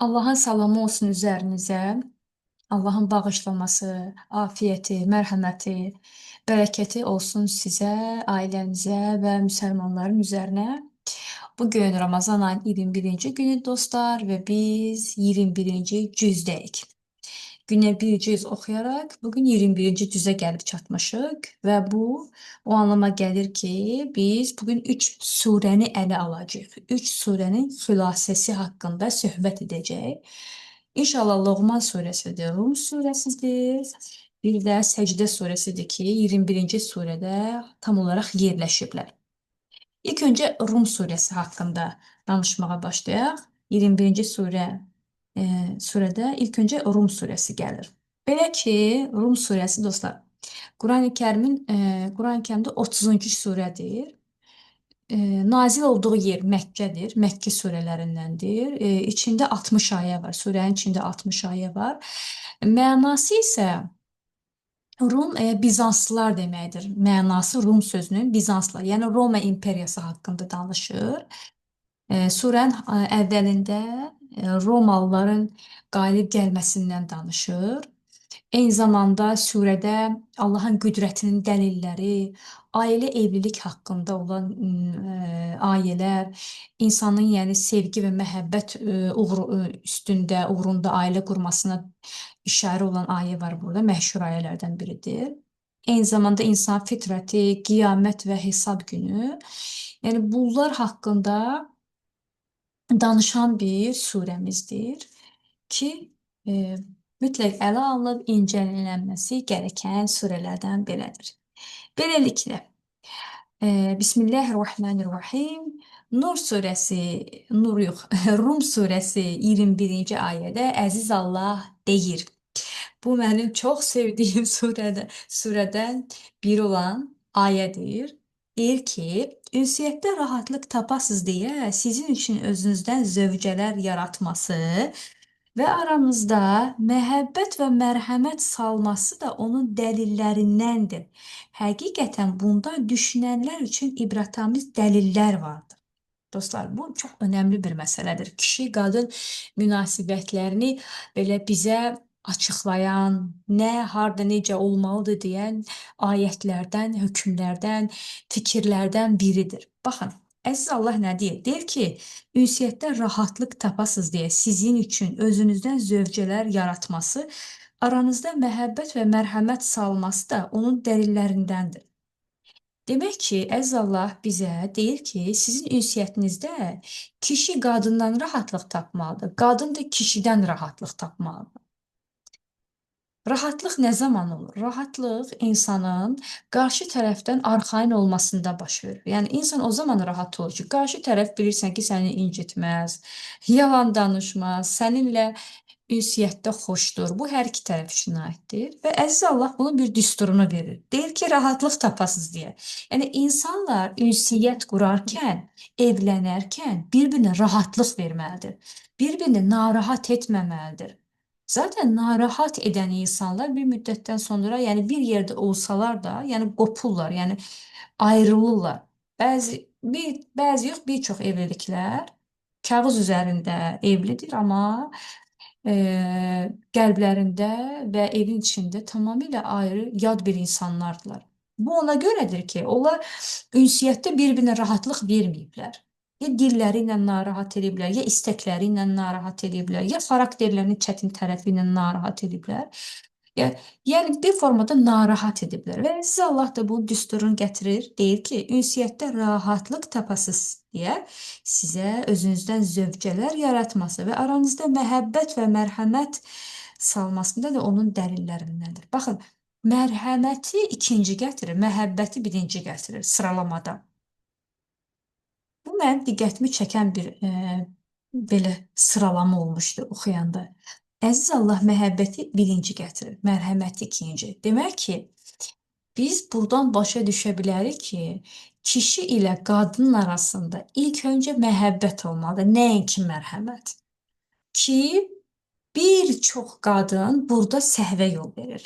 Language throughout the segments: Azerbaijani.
Allahın salamı olsun üzərinizə. Allahın bağışlaması, afiyeti, mərhəməti, bərəkəti olsun sizə, ailənizə və müsəlmanların üzərinə. Bugün Ramazan ayının 21-ci günü dostlar və biz 21-ci cüzdəyik. Günə bir cüz oxuyaraq bugün 21-ci cüzə gəlib çatmışıq və bu o anlama gəlir ki, biz bugün 3 surəni ələ alacağıq. 3 surənin xülasəsi haqqında söhbət edəcəyik. İnşallah Loğman surəsidir, Rum surəsidir. Bir də Səcdə surəsidir ki, 21-ci surədə tam olaraq yerləşiblər. İlk öncə Rum surəsi haqqında danışmağa başlayaq. 21-ci surədə ilk öncə Rum surəsi gəlir. Belə ki, Rum surəsi dostlar, Qurani-Kərimdə 30-cu surədir. Nazil olduğu yer Məkkədir, Məkkə surələrindəndir. İçində 60 ayə var, surənin içində 60 ayə var. Mənası isə Rum Bizanslılar deməkdir. Mənası Rum sözünün Bizanslılar, yəni Roma imperiyası haqqında danışır. Surənin əvvəlində Romalıların qalib gəlməsindən danışır. Eyni zamanda surədə Allahın qüdrətinin dəlilləri, ailə evlilik haqqında olan ayələr, insanın yəni sevgi və məhəbbət uğrunda ailə qurmasına işarə olan ayə var burada, məşhur ayələrdən biridir. Eyni zamanda insan fitrəti, qiyamət və hesab günü. Yəni bunlar haqqında danışan bir surəmizdir ki, mütləq ələ alınıb incələnməsi gərəkən surələrdən belədir. Beləliklə, Bismillahirrahmanirrahim. Nur surəsi, Nur yox, Rum surəsi 21-ci ayədə Əziz Allah deyir. Bu mənim çox sevdiyim surədən biri olan ayədir. Deyir ki, ünsiyyətdə rahatlıq tapasız deyə sizin üçün özünüzdən zövcələr yaratması və aranızda məhəbbət və mərhəmət salması da onun dəlillərindəndir. Həqiqətən bunda düşünənlər üçün ibrətamiz dəlillər vardır. Dostlar, bu çox önəmli bir məsələdir. Kişi-qadın münasibətlərini belə bizə açıqlayan, nə, harda, necə olmalıdır deyən ayətlərdən, hökmlərdən, fikirlərdən biridir. Baxın, əziz Allah nə deyir? Deyir ki, ünsiyyətdə rahatlıq tapasız deyə sizin üçün özünüzdən zövcələr yaratması, aranızda məhəbbət və mərhəmət salması da onun dəlillərindəndir. Demək ki, əziz Allah bizə deyir ki, sizin ünsiyyətinizdə kişi qadından rahatlıq tapmalıdır, qadın da kişidən rahatlıq tapmalıdır. Rahatlıq nə zaman olur? Rahatlıq insanın qarşı tərəfdən arxayın olmasında baş verir. Yəni insan o zaman rahat olur ki, qarşı tərəf bilirsən ki, səni incitməz, yalan danışmaz, səninlə ünsiyyətdə xoşdur. Bu hər iki tərəf üçün aiddir və əziz Allah bunun bir düsturunu verir. Deyir ki, rahatlıq tapasız deyə. Yəni insanlar ünsiyyət qurarkən, evlənərkən bir-birinə rahatlıq verməlidir. Bir-birini narahat etməməlidir. Zaten narahat edən insanlar bir müddətdən sonra, yəni bir yerdə olsalar da, yəni qopurlar, yəni ayrılırlar. Bəzi yox, bir çox evliliklər kağız üzərində evlidir, amma qəlblərində və evin içində tamamilə ayrı, yad bir insanlardılar. Bu ona görədir ki, onlar ünsiyyətdə bir-birinə rahatlıq verməyiblər. Ya dilləri ilə narahat ediblər, ya istəkləri ilə narahat ediblər, ya xarakterlərinin çətin tərəfi ilə narahat ediblər. Yəni bir formada narahat ediblər və siz Allah da bu düsturunu gətirir, deyir ki, ünsiyyətdə rahatlıq tapasız deyə sizə özünüzdən zövcələr yaratması və aranızda məhəbbət və mərhəmət salmasında da onun dəlillərindəndir. Baxın, mərhəməti ikinci gətirir, məhəbbəti birinci gətirir sıralamada. Bu mənim diqqətimi çəkən bir belə sıralama olmuşdu oxuyanda. Əziz Allah məhəbbəti birinci gətirir, mərhəməti ikinci. Demək ki, biz buradan başa düşə bilərik ki, kişi ilə qadın arasında ilk öncə məhəbbət olmalıdır, nəinki mərhəmət. Ki, bir çox qadın burada səhvə yol verir.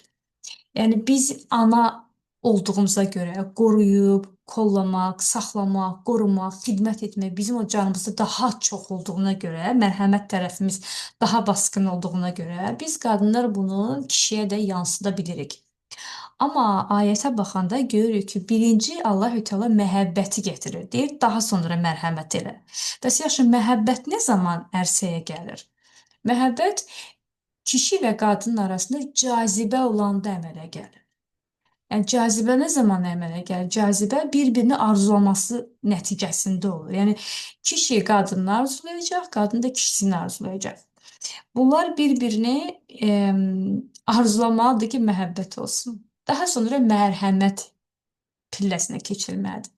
Yəni biz ana olduğumuza görə qoruyub, kollamaq, saxlamaq, qorumaq, xidmət etmək bizim o canımızda daha çox olduğuna görə, mərhəmət tərəfimiz daha basqın olduğuna görə biz qadınlar bunu kişiyə də yansıda bilirik. Amma ayətə baxanda görürük ki, birinci Allahü Teala məhəbbəti gətirir. Deyir, daha sonra mərhəmət elə. Bəs yaxşı, məhəbbət nə zaman ərsəyə gəlir? Məhəbbət kişi və qadın arasında cazibə olanda əmələ gəlir. Yəni cazibə nə zaman əmələ gəlir? Cazibə bir-birini arzulaması nəticəsində olur. Yəni kişi qadını arzulayacaq, qadın da kişisini arzulayacaq. Bunlar bir-birini arzulamalıdır ki, məhəbbət olsun. Daha sonra mərhəmət pilləsinə keçilməlidir.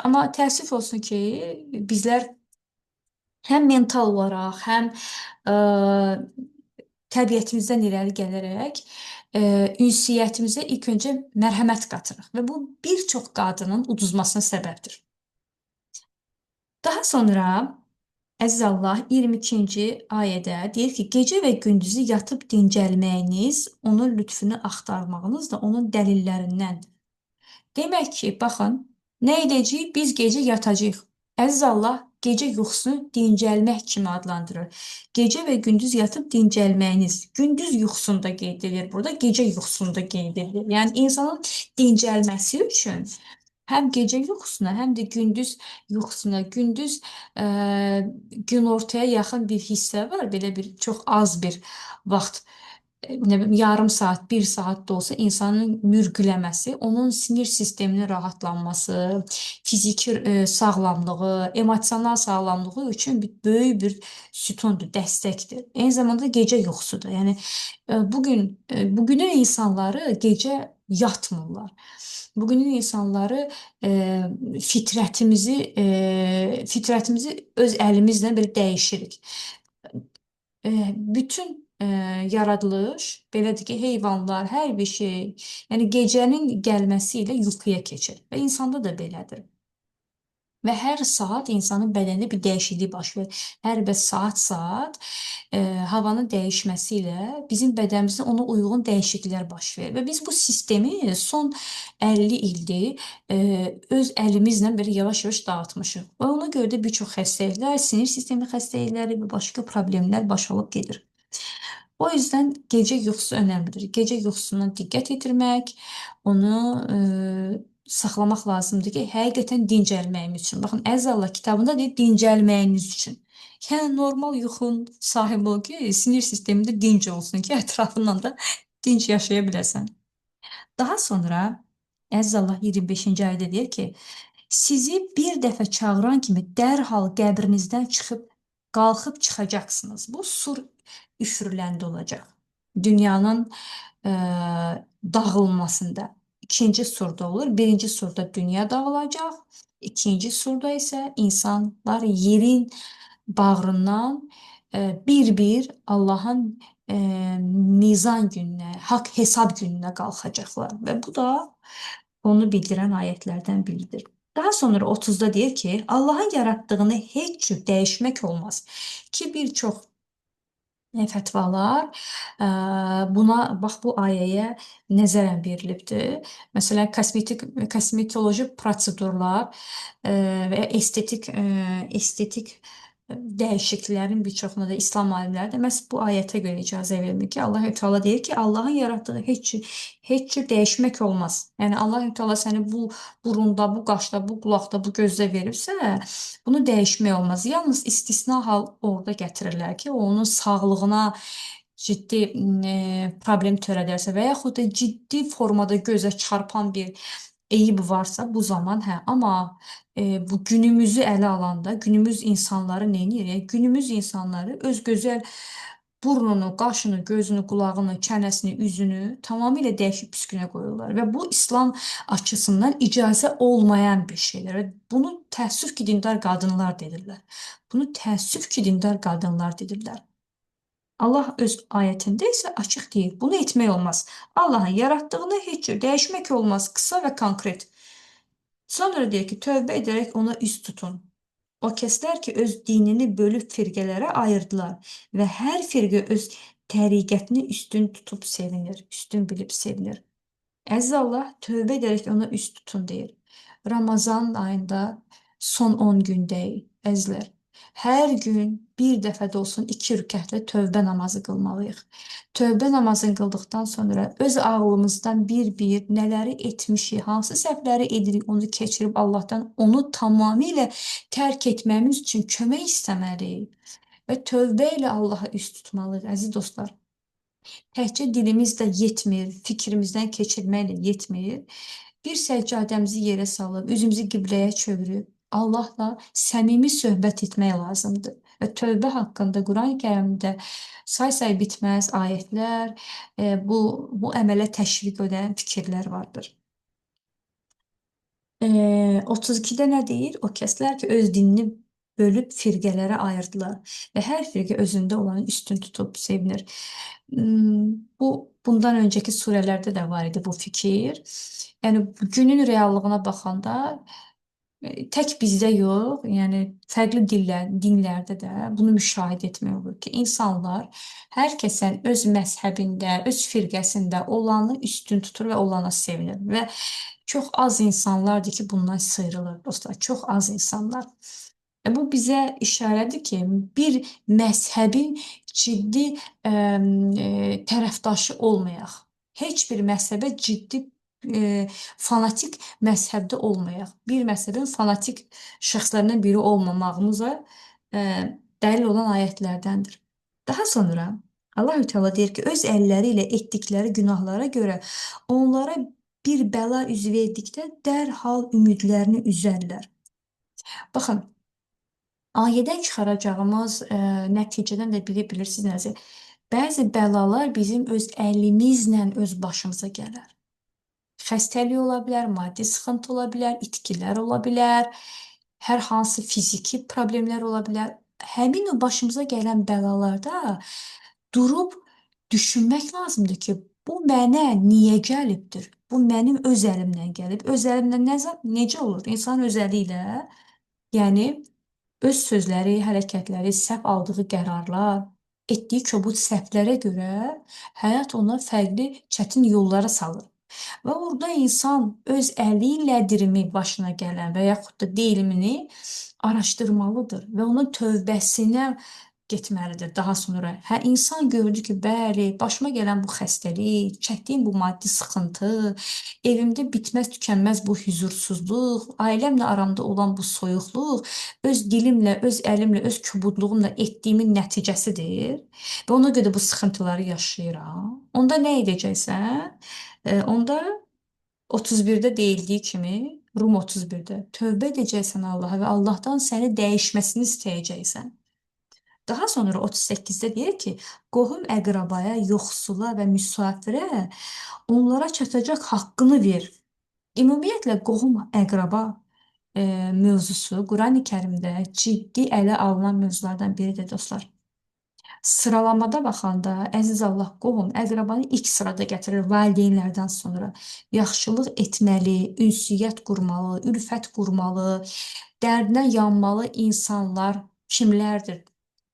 Amma təəssüf olsun ki, bizlər həm mental olaraq, həm ə, təbiətimizdən irəli gələrək ünsiyyətimizə ilk öncə mərhəmət qatırıq və bu bir çox qadının uduzmasına səbəbdir. Daha sonra Əziz Allah 22-ci ayədə deyir ki, gecə və gündüzü yatıb dincəlməyiniz, onun lütfünü axtarmağınız da onun dəlillərindəndir. Demək ki, baxın, nə edəcəyik? Biz gecə yatacağıq. Əziz Allah gecə yuxusunu dincəlmək kimi adlandırır. Gecə və gündüz yatıb dincəlməyiniz. Gündüz yuxusunda qeyd edilir burada, gecə yuxusunda qeyd edilir. Yəni insanın dincəlməsi üçün həm gecə yuxusuna, həm də gündüz yuxusuna, gündüz günortaya yaxın bir hissə var, belə bir çox az bir vaxt nə bilim, yarım saat, bir saat da olsa insanın mürgüləməsi, onun sinir sisteminin rahatlanması, fiziki sağlamlığı, emosional sağlamlığı üçün bir böyük bir sütundur, dəstəkdir. Eyni zamanda gecə yuxusudur. Yəni bugünün insanları gecə yatmırlar. Bugünün insanları fitrətimizi öz əlimizlə belə dəyişirik. Bütün yaradılış, belədir ki, heyvanlar, hər bir şey, yəni gecənin gəlməsi ilə yuxuya keçir və insanda da belədir. Və hər saat insanın bədənində bir dəyişiklik baş verir. Hər bir saat havanın dəyişməsi ilə bizim bədənimizdə ona uyğun dəyişikliklər baş verir. Və biz bu sistemi son 50 ildir öz əlimizlə belə yavaş-yavaş dağıtmışıq. Və ona görə də bir çox xəstəliklər, sinir sistemi xəstəlikləri və başqa problemlər baş alıb gedir. O yüzden gece yuxusu önəmlidir. Gece yuxusuna diqqət yetirmək, onu saxlamaq lazımdır ki, həqiqətən dincəlməyimiz üçün. Baxın, Əziz Allah kitabında deyir, dincəlməyiniz üçün. Yəni normal yuxun sahibi ol ki, sinir sistemində dinc olsun ki, ətrafından da dinc yaşaya biləsən. Daha sonra Əziz Allah 25-ci ayədə deyir ki, sizi bir dəfə çağıran kimi dərhal qəbrinizdən çıxıb qalxıb çıxacaqsınız. Bu sur üfürüləndə olacaq. Dünyanın dağılmasında. İkinci surda olur. Birinci surda dünya dağılacaq. İkinci surda isə insanlar yerin bağrından bir-bir Allahın mizan gününə, haqq hesab gününə qalxacaqlar. Və bu da onu bildirən ayətlərdən biridir. Daha sonra 30-da deyir ki, Allahın yaratdığını heç cür dəyişmək olmaz. Ki bir çox fətvalar buna bax bu ayəyə nəzərən verilibdir. Məsələn, kosmetoloji prosedurlar və estetik dəyişikliklərin bir çoxuna da İslam alimləri də məhz bu ayətə görə icazə vermir ki, Allah-u Teala deyir ki, Allahın yaratdığı heç cür dəyişmək olmaz. Yəni Allah-u Teala səni bu burunda, bu qaşda, bu qulaqda, bu gözdə veribsə, bunu dəyişmək olmaz. Yalnız istisna hal orada gətirirlər ki, onun sağlığına ciddi problem törədərsə və yaxud da ciddi formada gözə çarpan bir eyib varsa bu zaman hə, amma bu günümüzü ələ alanda günümüz insanları nə edir? Yəni, günümüz insanları öz gözəl burnunu, qaşını, gözünü, qulağını, çənəsini, üzünü tamamilə dəyişib püskünə qoyurlar və bu İslam açısından icazə olmayan bir şeydir və bunu təəssüf ki, dindar qadınlar dedirlər. Bunu təəssüf ki, dindar qadınlar dedirlər. Allah öz ayətində isə açıq deyir, bunu etmək olmaz. Allahın yaratdığını heç cür dəyişmək olmaz, qısa və konkret. Sonra deyir ki, tövbə edərək ona üz tutun. O kəslər ki, öz dinini bölüb firqələrə ayırdılar və hər firqə öz təriqətini üstün tutub sevinir, üstün bilib sevinir. Əziz Allah, tövbə edərək ona üz tutun deyir. Ramazan ayında son 10 gündəyik, əzizlər. Hər gün bir dəfə də olsun 2 rükətlə tövbə namazı qılmalıyıq. Tövbə namazını qıldıqdan sonra öz ağlımızdan bir-bir nələri etmişik, hansı səhvləri edirik, onu keçirib Allahdan onu tamamilə tərk etmemiz üçün kömək istəməliyik və tövbə ilə Allaha üst tutmalıyıq, əziz dostlar. Təkcə dilimizlə yetmir, fikrimizdən keçirməklə yetmir. Bir səccadəmizi yerə salıb, üzümüzü qibləyə çevirib, Allahla səmimi söhbət etmək lazımdır. Və tövbə haqqında Quran-Kərimdə say-say bitməz ayətlər, bu əmələ təşviq edən fikirlər vardır. 32-də nə deyir? O kəslər ki, öz dinini bölüb firqələrə ayırdılar və hər firqə özündə olanı üstün tutub sevinir. Bundan öncəki surələrdə də var idi bu fikir. Yəni günün reallığına baxanda tək bizdə yox, yəni fərqli dinlərdə də bunu müşahidə etmək olur ki, insanlar hər kəsən öz məzhəbində, öz firqəsində olanı üstün tutur və olana sevinir və çox az insanlardır ki, bundan sıyrılır dostlar, çox az insanlar. Bu bizə işarədir ki, bir məzhəbin ciddi tərəfdaşı olmayaq. Heç bir məzhəbə ciddi fanatik məzhəbdə olmayaq. Bir məzhəbin fanatik şəxslərindən biri olmamağımıza dəlil olan ayətlərdəndir. Daha sonra Allah-u Teala deyir ki, öz əlləri ilə etdikləri günahlara görə onlara bir bəla üz verdikdə dərhal ümidlərini üzərlər. Baxın, ayədən çıxaracağımız nəticədən də bilirsiniz nəzir. Bəzi bəlalar bizim öz əlimizlə öz başımıza gələr. Xəstəlik ola bilər, maddi sıxıntı ola bilər, itkilər ola bilər, hər hansı fiziki problemlər ola bilər. Həmin o başımıza gələn bəlalarda durub düşünmək lazımdır ki, bu mənə niyə gəlibdir? Bu mənim öz əlimdən gəlib. Öz əlimdən necə olur? İnsan öz əli ilə, yəni öz sözləri, hərəkətləri, səhv aldığı qərarlar, etdiyi kobud səhvlərə görə həyat ona fərqli çətin yollara salır. Və orada insan öz əli illədirmi başına gələn və yaxud da deyilmini araşdırmalıdır və onun tövbəsinə getməlidir daha sonra. Hə, insan gördü ki, bəli, başıma gələn bu xəstəlik, çəkdiyim bu maddi sıxıntı, evimdə bitməz tükənməz bu huzursuzluq, ailəmlə aramda olan bu soyuqluq, öz dilimlə, öz əlimlə, öz kobudluğumla etdiyimin nəticəsidir və ona görə bu sıxıntıları yaşayıram. Onda nə edəcəksən? Onda 31-də deyildiyi kimi, Rum 31-də tövbə edəcəksən Allaha və Allahdan səni dəyişməsini istəyəcəksən. Daha sonra 38-də deyir ki, qohum əqrabaya, yoxsula və müsafirə onlara çatacaq haqqını ver. Ümumiyyətlə qohum əqraba mövzusu Qurani-Kərimdə ciddi ələ alınan mövzulardan biridir dostlar. Sıralamada baxanda əziz Allah qohum əqrabanı ilk sırada gətirir valideynlərdən sonra. Yaxşılıq etməli, ünsiyyət qurmalı, ülfət qurmalı, dərdinə yanmalı insanlar kimlərdir?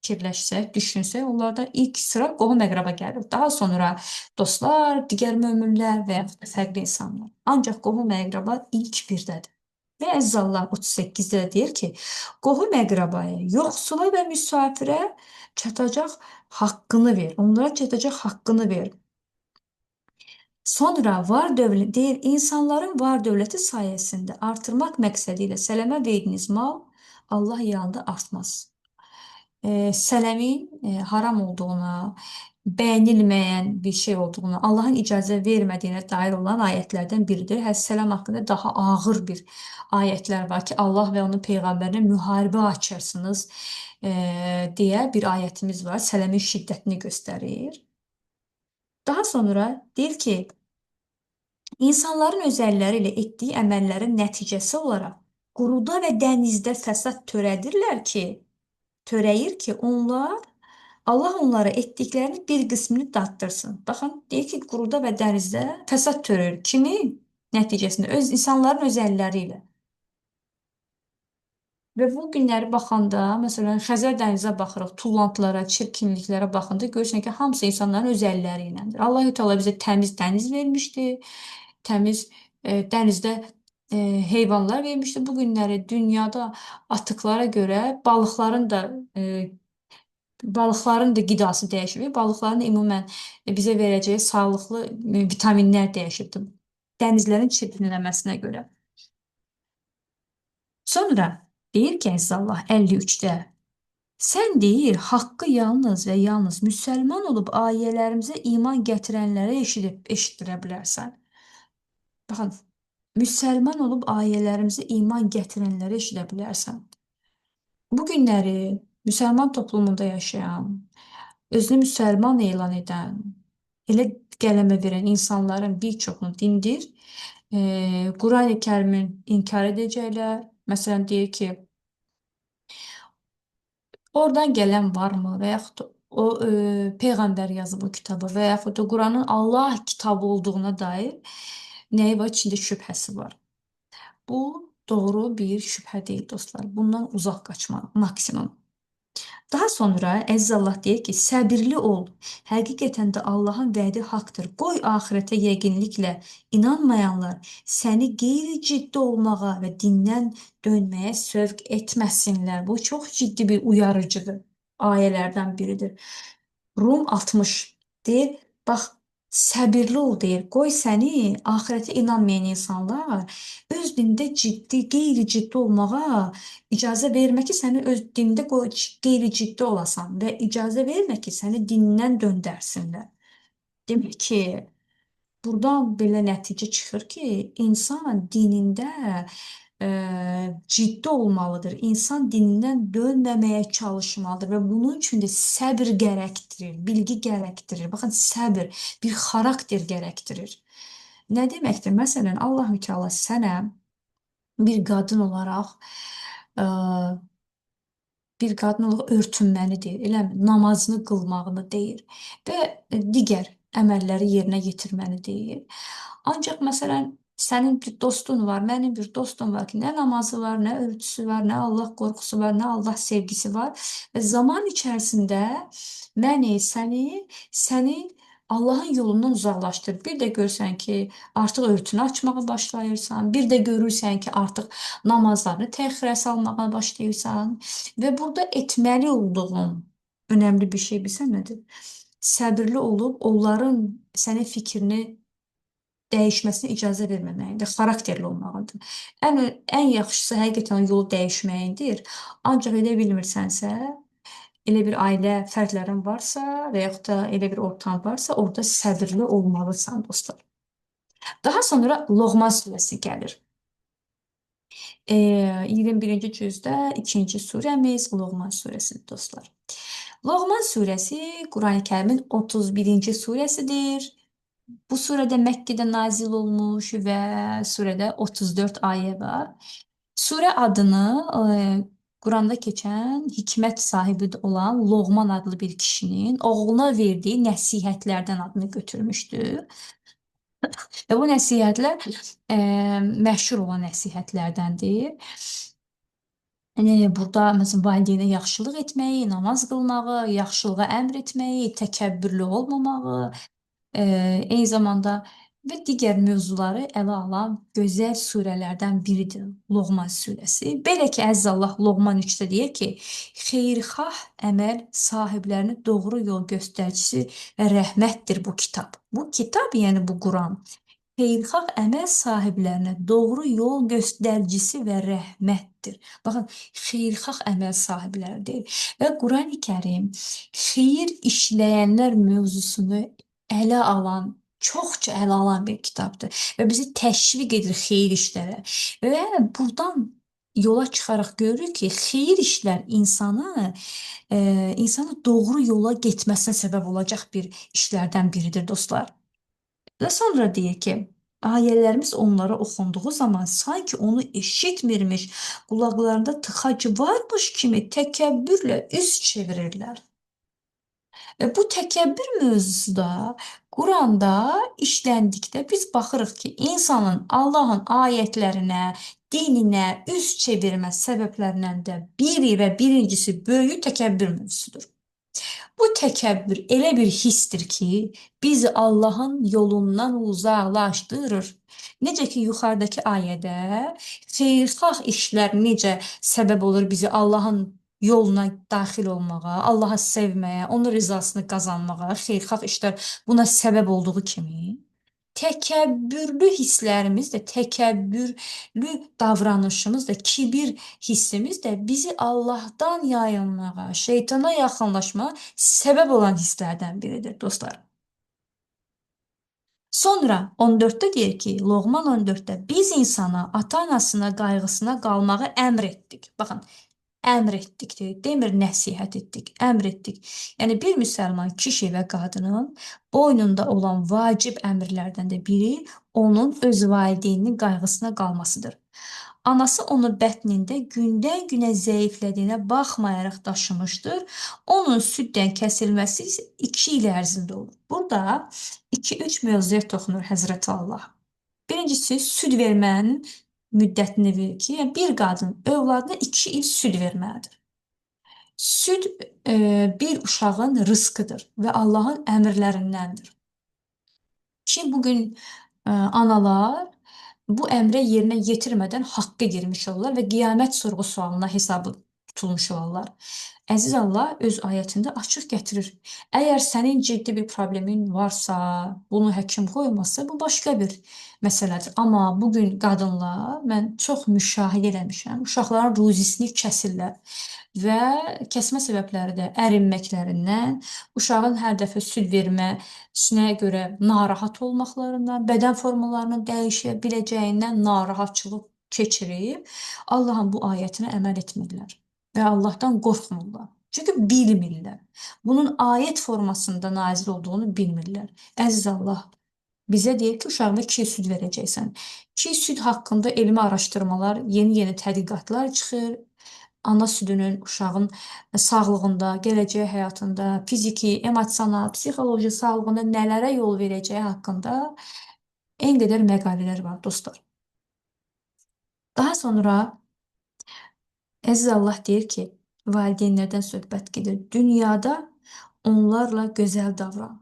Fikirləşsək, düşünsək, onlardan ilk sıra qohum əqraba gəlir. Daha sonra dostlar, digər möminlər və yaxud da fərqli insanlar. Ancaq qohum əqraba ilk birdədir. Və əziz Allah 38-də də deyir ki, qohum əqrabaya, yoxsula və müsafirə çatacaq haqqını ver. Onlara çatacaq haqqını ver. Sonra var dövlət deyir, insanların var dövləti sayəsində artırmaq məqsədi ilə sələmə verdiyiniz mal Allah yanında artmaz. Sələmin haram olduğuna, bəyənilməyən bir şey olduğuna, Allahın icazə vermədiyinə dair olan ayətlərdən biridir. Sələm haqqında daha ağır bir ayətlər var ki, Allah və onun peyğəmbərinə müharibə açırsınız deyə bir ayətimiz var. Sələmin şiddətini göstərir. Daha sonra deyir ki, insanların öz əlləri ilə etdiyi əməllərin nəticəsi olaraq quruda və dənizdə fəsad törəyir ki, Allah onlara etdiklərinin bir qismini daddırsın. Baxın, deyir ki, quruda və dənizdə fəsad törəyir. Kimin nəticəsində? Öz insanların öz əlləri ilə. Və bu günləri baxanda, məsələn, Xəzər dənizə baxırıq, tullantılara, çirkinliklərə baxanda görürsən ki, hamısı insanların öz əlləri iləndir. Allah-u Teala bizə təmiz dəniz vermişdi. Təmiz dənizdə heyvanlar vermişdi. Bu günləri dünyada atıklara görə balıqların da qidası dəyişib. Balıqların da ümumən bizə verəcəyi sağlıqlı vitaminlər dəyişibdi. Dənizlərin çirklənməsinə görə. Sonra deyir ki, Əzizallah 53-də sən deyir, haqqı yalnız və yalnız müsəlman olub ayələrimizə iman gətirənlərə eşitdirə bilərsən. Baxın, müsəlman olub ayələrimizə iman gətirənlərə eşidə bilərsən. Bu günləri müsəlman toplumunda yaşayan, özünü müsəlman elan edən, elə qələmə verən insanların bir çoxunu dindir. Qurani Kərimin inkar edəcəklər. Məsələn, deyir ki, oradan gələn varmı və yaxud da o peyğəmbər yazıb o kitabı və yaxud da Quranın Allah kitabı olduğuna dair nəyi var? İçində şübhəsi var. Bu doğru bir şübhə deyil dostlar. Bundan uzaq qaçmaq maksimum. Daha sonra Əziz Allah deyir ki, səbirli ol. Həqiqətən də Allahın vədi haqdır. Qoy axirətə yəqinliklə inanmayanlar səni qeyri-ciddi olmağa və dindən dönməyə sövq etməsinlər. Bu çox ciddi bir uyarıcıdır. Ayələrdən biridir. Rum 60 deyir, bax, səbirli ol deyir. Qoy səni axirətə inanmayan insanlar öz dində ciddi, qeyri-ciddi olmağa icazə vermə ki, səni öz dində qeyri-ciddi olasan və icazə vermə ki, səni dindən döndərsinlər. Demək ki, buradan belə nəticə çıxır ki, insan dinində ciddi olmalıdır. İnsan dinindən dönməməyə çalışmalıdır və bunun üçün də səbr gərəkdirir, bilgi gərəkdirir. Baxın, səbr bir xarakter gərəkdirir. Nə deməkdir? Məsələn, Allah-u Teala sənə bir qadın olaraq örtünməni deyir, eləmi? Namazını qılmağını deyir və digər əməlləri yerinə yetirməni deyir. Ancaq məsələn, sənin bir dostun var, mənim bir dostum var ki, nə namazı var, nə örtüsü var, nə Allah qorxusu var, nə Allah sevgisi var. Və zaman içərisində səni Allahın yolundan uzaqlaşdırır. Bir də görsən ki, artıq örtünü açmağa başlayırsan, bir də görürsən ki, artıq namazlarını təxirə salmağa başlayırsan və burada etməli olduğun önəmli bir şey bilsən nədir? Səbirli olub onların sənin fikrini dəyişməsinə icazə verməməlidir, xarakterli olmalıdır. Ən yaxşısı həqiqətən yolu dəyişməkdir. Ancaq edə bilmirsənsə, elə bir ailə fərdlərin varsa və yaxud da elə bir ortam varsa, orada səbirli olmalısan dostlar. Daha sonra Loğman surəsi gəlir. 21-ci cüzdə 2-ci surəmiz Loğman surəsidir dostlar. Loğman surəsi Qurani-Kərimin 31-ci surəsidir. Bu surədə Məkkədə nazil olmuş və surədə 34 ayə var. Surə adını Quranda keçən hikmət sahibi olan Loğman adlı bir kişinin oğluna verdiyi nəsihətlərdən adını götürmüşdür. Və bu nəsihətlər məşhur olan nəsihətlərdəndir. Burada məsələn valideynə yaxşılıq etməyi, namaz qılmağı, yaxşılığa əmr etməyi, təkəbbürlü olmamağı, eyni zamanda və digər mövzuları ələ alan gözəl surələrdən biridir Loğman surəsi. Belə ki, Əziz Allah Loğman 3-də deyir ki, xeyirxah əməl sahiblərini doğru yol göstəricisi və rəhmətdir bu kitab. Bu kitab, yəni bu Quran, xeyirxah əməl sahiblərinə doğru yol göstəricisi və rəhmətdir. Baxın, xeyirxah əməl sahibləridir. Və Qurani-Kərim xeyir işləyənlər mövzusunu ələ alan, çoxca ələ alan bir kitabdır və bizi təşviq edir xeyir işlərə. Və buradan yola çıxaraq görürük ki, xeyir işlər insanı doğru yola getməsinə səbəb olacaq bir işlərdən biridir dostlar. Və sonra deyir ki, ayələrimiz onlara oxunduğu zaman sanki onu eşitmirmiş, qulaqlarında tıxac varmış kimi təkəbbürlə üz çevirirlər. Bu təkəbbür mövzusu da Quranda işləndikdə biz baxırıq ki, insanın Allahın ayətlərinə, dininə üz çevirmə səbəblərindən də biri və birincisi böyük təkəbbür mövzusudur. Bu təkəbbür elə bir hissdir ki, bizi Allahın yolundan uzaqlaşdırır. Necə ki, yuxarıdakı ayədə xeyirxah işlər necə səbəb olur bizi Allahın yoluna daxil olmağa, Allahı sevməyə, onun rızasını qazanmağa, xeyirxah işlər buna səbəb olduğu kimi, təkəbbürlü hisslərimiz də, təkəbbürlü davranışımız da, kibir hissimiz də bizi Allahdan yayınmağa, şeytana yaxınlaşmağa səbəb olan hisslərdən biridir, dostlar. Sonra 14-də deyir ki, Loğman 14-də biz insana, ata-anasına qayğısına qalmağı əmr etdik. Baxın, əmr etdik deyir. Demir nəsihət etdik, əmr etdik. Yəni bir müsəlman kişi və qadının boynunda olan vacib əmrlərdən də biri onun öz valideyninin qayğısına qalmasıdır. Anası onu bətnində gündən-günə zəiflədiyinə baxmayaraq daşımışdır. Onun süddən kəsilməsi isə 2 il ərzində olur. Burada 2-3 mövzuya toxunur Həzrəti Allah. Birincisi, süd vermənin müddətini verir ki, yəni bir qadın övladına 2 il süd verməlidir. Süd bir uşağın rızkıdır və Allahın əmrlərindəndir. Ki, bugün analar bu əmrə yerinə yetirmədən haqqı girmiş olurlar və qiyamət sorğu-sualına hesabı tutulmuş olurlar. Əziz Allah öz ayətində açıq gətirir. Əgər sənin ciddi bir problemin varsa, bunu həkim qoymasa, bu başqa bir məsələdir. Amma bugün qadınlar, mən çox müşahidə eləmişəm, uşaqların ruzisini kəsirlər və kəsmə səbəbləri də ərinməklərindən, uşağın hər dəfə süd verməsinə görə narahat olmaqlarından, bədən formalarının dəyişə biləcəyindən narahatçılıq keçirib, Allahın bu ayətinə əməl etmirlər və Allahdan qorxmurlar. Çünki bilmirlər. Bunun ayət formasında nazil olduğunu bilmirlər. Əziz Allah, bizə deyir ki, uşağına 2 il süd verəcəksən. 2 il süd haqqında elmi araşdırmalar, yeni-yeni tədqiqatlar çıxır. Ana südünün uşağın sağlığında, gələcək həyatında, fiziki, emosional, psixoloji sağlığında nələrə yol verəcəyi haqqında en qədər məqalələr var, dostlar. Daha sonra Əziz Allah deyir ki, valideynlərdən söhbət gedir. Dünyada onlarla gözəl davran.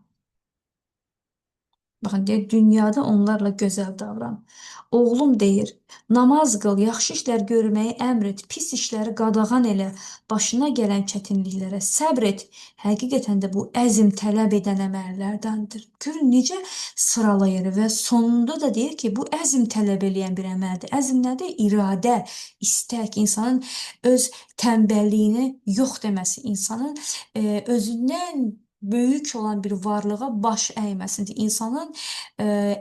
Baxın, deyir, dünyada onlarla gözəl davran. Oğlum deyir, namaz qıl, yaxşı işlər görməyi əmr et, pis işləri qadağan elə, başına gələn çətinliklərə səbr et. Həqiqətən də bu əzm tələb edən əməllərdəndir. Görün, necə sıralayır və sonunda da deyir ki, bu əzm tələb eləyən bir əməldir. Əzm nədir? İradə, istək, insanın öz tənbəlliyini yox deməsi, insanın özündən böyük olan bir varlığa baş əyməsidir. İnsanın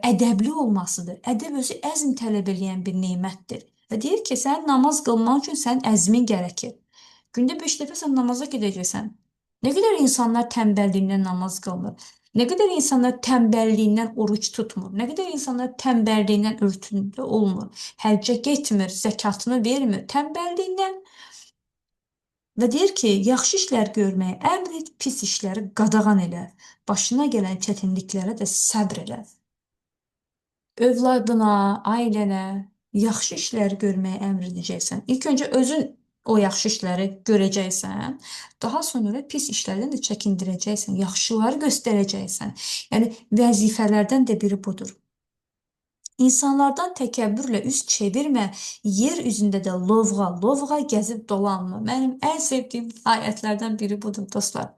ədəbli olmasıdır. Ədəb özü əzm tələb eləyən bir nemətdir. Və deyir ki, sən namaz qılmaq üçün sənin əzmin gərəkir. Gündə 5 dəfə sən namaza gedəcəksən. Nə qədər insanlar tənbəlliyindən namaz qılmır. Nə qədər insanlar tənbəlliyindən oruç tutmur. Nə qədər insanlar tənbəlliyindən örtündə olmur. Həccə getmir, zəkatını vermir. Tənbəlliyindən. Və deyir ki, yaxşı işlər görməyi əmr et, pis işləri qadağan elə. Başına gələn çətinliklərə də səbr elə. Övladına, ailənə yaxşı işlər görməyi əmr edəcəksən. İlk öncə özün o yaxşı işləri görəcəksən, daha sonra pis işlərdən də çəkindirəcəksən, yaxşıları göstərəcəksən. Yəni vəzifələrdən də biri budur. İnsanlardan təkəbbürlə üz çevirmə, yer üzündə də lovğa gəzib dolanma. Mənim ən sevdiyim ayətlərdən biri budur, dostlar.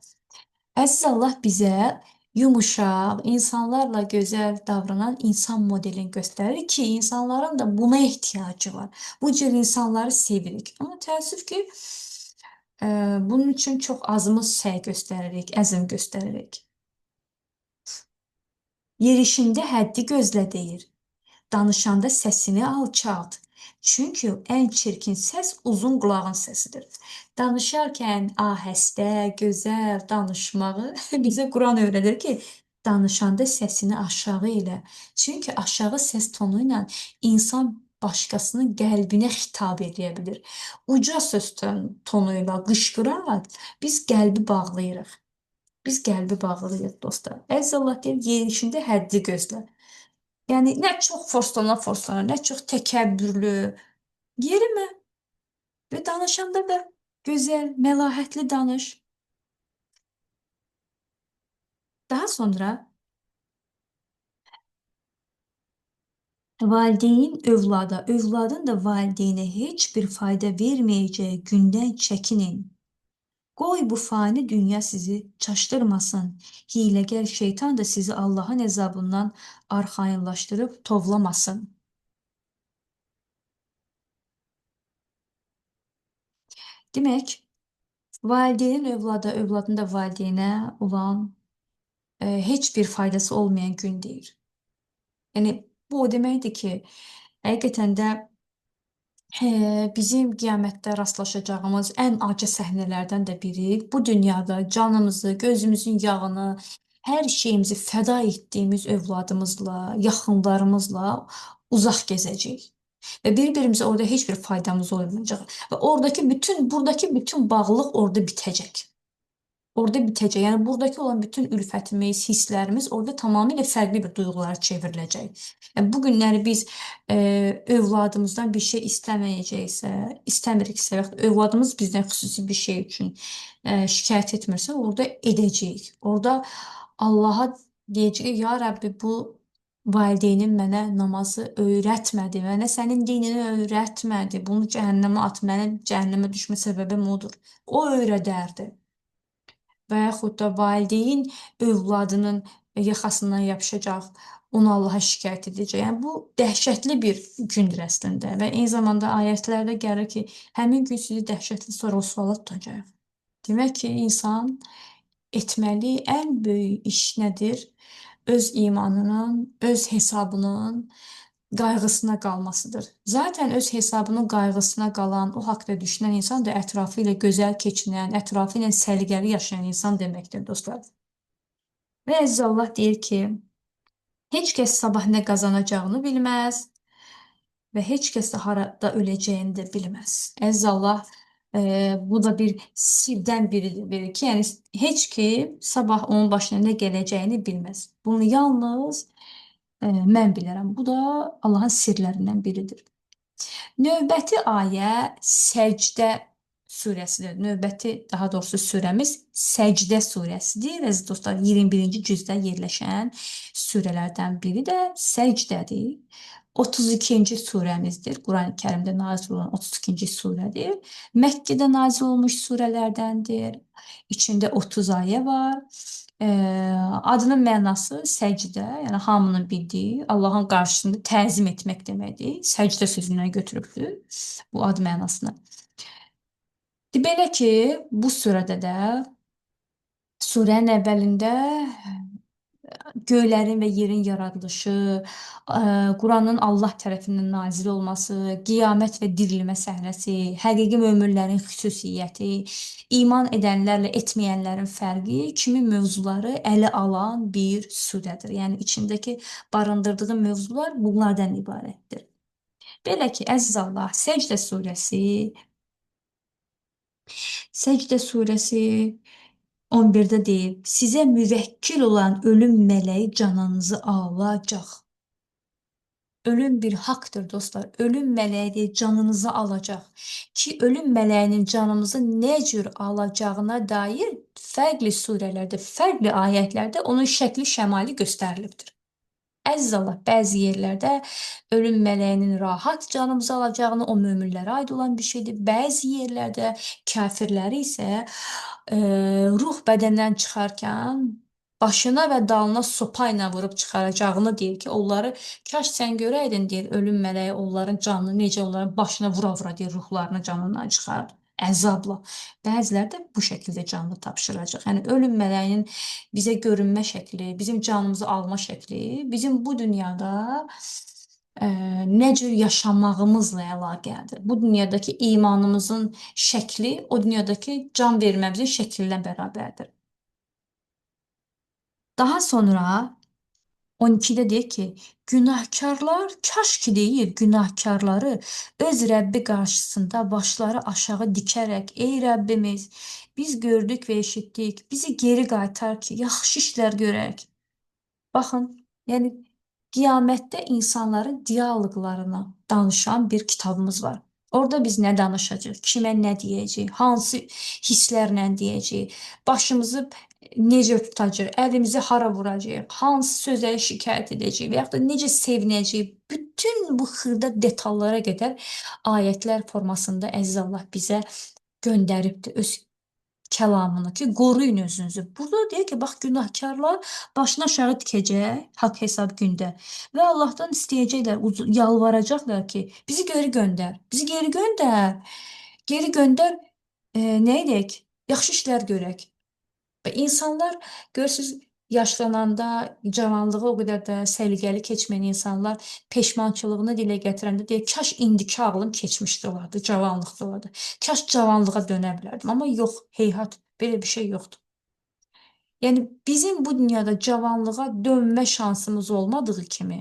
Əziz Allah bizə yumuşaq, insanlarla gözəl davranan insan modelini göstərir ki, insanların da buna ehtiyacı var. Bu cür insanları sevirik. Amma təəssüf ki, bunun üçün çox azımız səy göstəririk, əzm göstəririk. Yerişində həddi gözlə deyir. Danışanda səsini alçalt. Çünki ən çirkin səs uzun qulağın səsidir. Danışarkən ahəstə, gözəl danışmağı bizə Quran öyrədir ki, danışanda səsini aşağı elə. Çünki aşağı səs tonu ilə insan başqasının qəlbinə xitab edə bilir. Uca söz tonu ilə qışqıraraq biz qəlbi bağlayırıq. Biz qəlbi bağlayırıq, dostlar. Əziz Allah deyir, yerişində həddi gözlə. Yəni, nə çox forslana, nə çox təkəbbürlü, yerimə və danışanda da gözəl, məlahətli danış. Daha sonra valideyn övlada, övladın da valideynə heç bir fayda verməyəcəyi gündən çəkinin. Qoy bu fani dünya sizi çaşdırmasın. Hiləgər şeytan da sizi Allahın əzabından arxayınlaşdırıb tovlamasın. Demək, valideynin övlada, övladın da valideynə olan heç bir faydası olmayan gün deyir. Yəni bu o deməkdir ki, həqiqətən də bizim qiyamətdə rastlaşacağımız ən acı səhnələrdən də biri bu dünyada canımızı, gözümüzün yağını, hər şeyimizi fəda etdiyimiz övladımızla, yaxınlarımızla uzaq gəzəcəyik. Və bir-birimizə orada heç bir faydamız olmayacaq. Və oradakı bütün, buradakı bütün bağlılıq orada bitəcək. Orada bitəcək. Yəni buradakı olan bütün ülfətimiz, hisslərimiz orada tamamilə fərqli bir duyğulara çevriləcək. Yəni bu günləri biz övladımızdan bir şey istəməyəcəksə, istəmiriksə, yaxud övladımız bizdən xüsusi bir şey üçün şikayət etmirsə, orada edəcəyik. Orada Allaha deyəcəyik, ya Rəbbi, bu valideynim mənə namazı öyrətmədi, mənə sənin dinini öyrətmədi, bunu cəhənnəmə at, mənim cəhənnəmə düşmə səbəbim odur. O öyrədərdi. Və yaxud da valideyn övladının yaxasından yapışacaq, onu Allaha şikayət edəcək. Yəni bu dəhşətli bir gündür əslində və eyni zamanda ayətlərdə gəlir ki, həmin gün sizi dəhşətli sorğu-suala tutacaq. Demək ki, insan etməli ən böyük iş nədir? Öz imanının, öz hesabının qayğısına qalmasıdır. Zaten öz hesabının qayğısına qalan, o haqda düşünən insan da ətrafı ilə gözəl keçinən, ətrafı ilə səliqəli yaşayan insan deməkdir, dostlar. Və Əziz Allah deyir ki, heç kəs sabah nə qazanacağını bilməz və heç kəs də harada öləcəyini də bilməz. Əziz Allah, bu da bir sirdən biridir ki, yəni heç kim sabah onun başına nə gələcəyini bilməz. Bunu yalnız mən bilərəm. Bu da Allahın sirlərindən biridir. Növbəti ayə Səcdə surəsidir. Növbəti, daha doğrusu surəmiz Səcdə surəsidir. Əziz dostlar, 21-ci cüzdə yerləşən surələrdən biri də Səcdədir. 32-ci surəmizdir. Qurani-Kərimdə nazil olan 32-ci surədir. Məkkədə nazil olmuş surələrdəndir. İçində 30 ayə var. Adının mənası səcdə, yəni hamının bildiyi, Allahın qarşısında təzim etmək deməkdir. Səcdə sözündən götürübdür bu ad mənasını. Belə ki, bu surədə də surənin əvvəlində göylərin və yerin yaradılışı, Quranın Allah tərəfindən nazil olması, qiyamət və dirilmə səhnəsi, həqiqi möminlərin xüsusiyyəti, iman edənlərlə etməyənlərin fərqi kimi mövzuları ələ alan bir surədir. Yəni içindəki barındırdığı mövzular bunlardan ibarətdir. Belə ki, əziz Allah, Səcdə surəsi 11-də deyir, sizə müvəkkil olan ölüm mələyi canınızı alacaq. Ölüm bir haqdır, dostlar. Ölüm mələyi deyir, canınızı alacaq. Ki, ölüm mələyinin canımızı nə cür alacağına dair fərqli surələrdə, fərqli ayətlərdə onun şəkli şəmali göstərilibdir. Əziz Allah, bəzi yerlərdə ölüm mələyinin rahat canımızı alacağını, o möminlərə aid olan bir şeydir. Bəzi yerlərdə kafirləri isə ruh bədəndən çıxarkən başına və dalına sopa ilə vurub çıxaracağını deyir ki, onları kaş sən görəydin, deyir, ölüm mələyi onların canını necə onların başına vura-vura deyir, ruhlarını canından çıxarır. Əzabla. Bəziləri də bu şəkildə canını tapşıracaq. Yəni ölüm mələyinin bizə görünmə şəkli, bizim canımızı alma şəkli, bizim bu dünyada nə cür yaşamağımızla əlaqəlidir. Bu dünyadakı imanımızın şəkli o dünyadakı can verməmizin şəklinə bərabərdir. Daha sonra 12-də deyir ki, günahkarlar kaş ki deyir, günahkarları öz Rəbbi qarşısında başları aşağı dikərək, ey Rəbbimiz, biz gördük və eşitdik, bizi geri qaytar ki, yaxşı işlər görək. Baxın, yəni qiyamətdə insanların dialoqlarına danışan bir kitabımız var. Orada biz nə danışacağıq, kimə nə deyəcəyik, hansı hisslərlə deyəcəyik, başımızı necə tutacağıq, əlimizi hara vuracağıq, hansı sözləri şikayət edəcəyik və yaxud da necə sevinəcəyik. Bütün bu xırda detallara qədər ayətlər formasında əziz Allah bizə göndəribdir öz kəlamını ki, qoruyun özünüzü. Burada deyir ki, bax günahkarlar başını aşağı dikəcək haqq hesab gündə və Allahdan istəyəcəklər, yalvaracaqlar ki, bizi geri göndər. Bizi geri göndər. Geri göndər. Nə edək? Yaxşı işlər görək. Və insanlar görürsüz yaşlananda, cavanlığı o qədər də səliqəli keçməyən insanlar peşmançılığını dilə gətirəndə deyir, kaş indiki ağlım keçmişdə olardı, cavanlıqda olardı. Kaş cavanlığa dönə bilərdim. Amma yox, heyhat, belə bir şey yoxdur. Yəni bizim bu dünyada cavanlığa dönmə şansımız olmadığı kimi,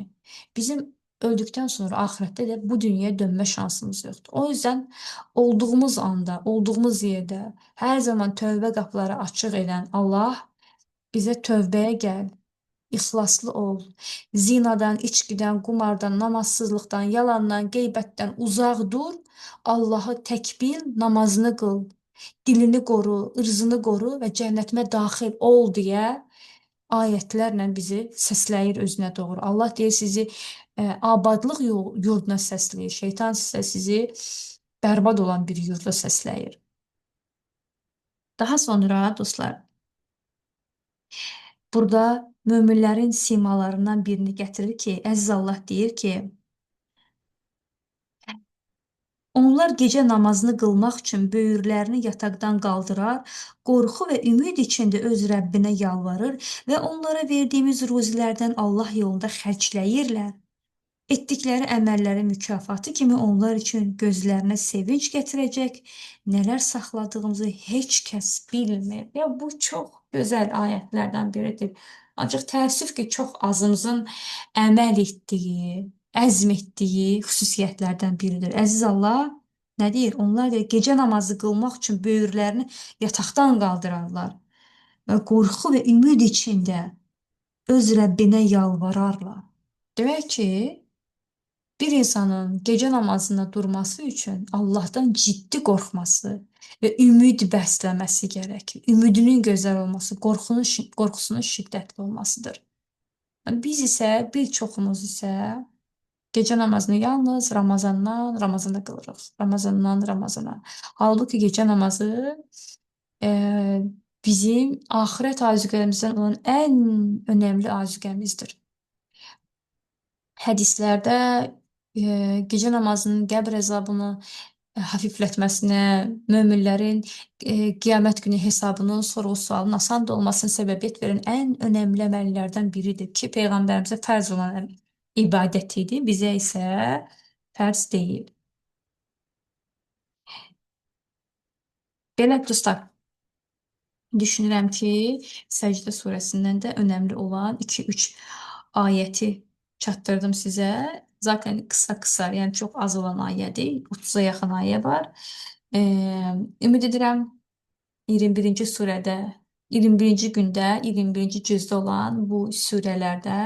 bizim öldükdən sonra axirətdə də bu dünyaya dönmə şansımız yoxdur. O yüzden olduğumuz anda, olduğumuz yerdə hər zaman tövbə qapıları açıq edən Allah bizə tövbəyə gəl, ixlaslı ol, zinadan, içkidən, qumardan, namazsızlıqdan, yalandan, qeybətdən uzaq dur, Allahı tək bil, namazını qıl, dilini qoru, ırzını qoru və cənnətimə daxil ol deyə ayətlərlə bizi səsləyir özünə doğru. Allah deyir sizi abadlıq yurduna səsləyir. Şeytan isə sizi bərbad olan bir yurda səsləyir. Daha sonra dostlar, burada möminlərin simalarından birini gətirir ki, əziz Allah deyir ki, onlar gecə namazını qılmaq üçün böyürlərini yataqdan qaldırar, qorxu və ümid içində öz Rəbbinə yalvarır və onlara verdiyimiz ruzilərdən Allah yolunda xərcləyirlər. Etdikləri əməllərin mükafatı kimi onlar üçün gözlərinə sevinç gətirəcək, nələr saxladığımızı heç kəs bilmir. Ya bu çox gözəl ayətlərdən biridir. Ancaq təəssüf ki, çox azımızın əməl etdiyi, əzm etdiyi xüsusiyyətlərdən biridir. Əziz Allah nə deyir? Onlar deyir, gecə namazı qılmaq üçün böyürlərini yataqdan qaldırarlar və qorxu və ümid içində öz Rəbbinə yalvararlar. Demək ki, bir insanın gecə namazında durması üçün Allahdan ciddi qorxması və ümid bəsləməsi gərəkir. Ümidinin gözəl olması, qorxusunun şiddətli olmasıdır. Biz isə, bir çoxumuz isə gecə namazını yalnız Ramazanda qılırıq. Ramazandan Ramazana. Halbuki gecə namazı bizim axirət azuqəmizdən olan ən önəmli azuqəmizdir. Hədislərdə gecə namazının qəbr əzabını hafiflətməsinə, möminlərin qiyamət günü hesabının, sorğu-sualın asan da olmasına səbəbiyyət verən ən önəmli əməllərdən biridir ki, Peyğəmbərimizə fərz olan ibadət idi, bizə isə fərz deyil. Belə dostlar, düşünürəm ki, Səcdə surəsindən də önəmli olan 2-3 ayəti çatdırdım sizə. Zaten qısa-qısa, yəni çox az olan ayədir. 30-a yaxın ayə var. Ümid edirəm 21-ci surədə, 21-ci gündə, 21-ci cüzdə olan bu surələrdə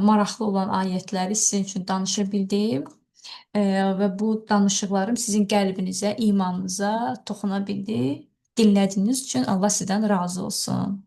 maraqlı olan ayətləri sizin üçün danışa bildim. Və bu danışıqlarım sizin qəlbinizə, imanınıza toxuna bildi. Dinlədiyiniz üçün Allah sizdən razı olsun.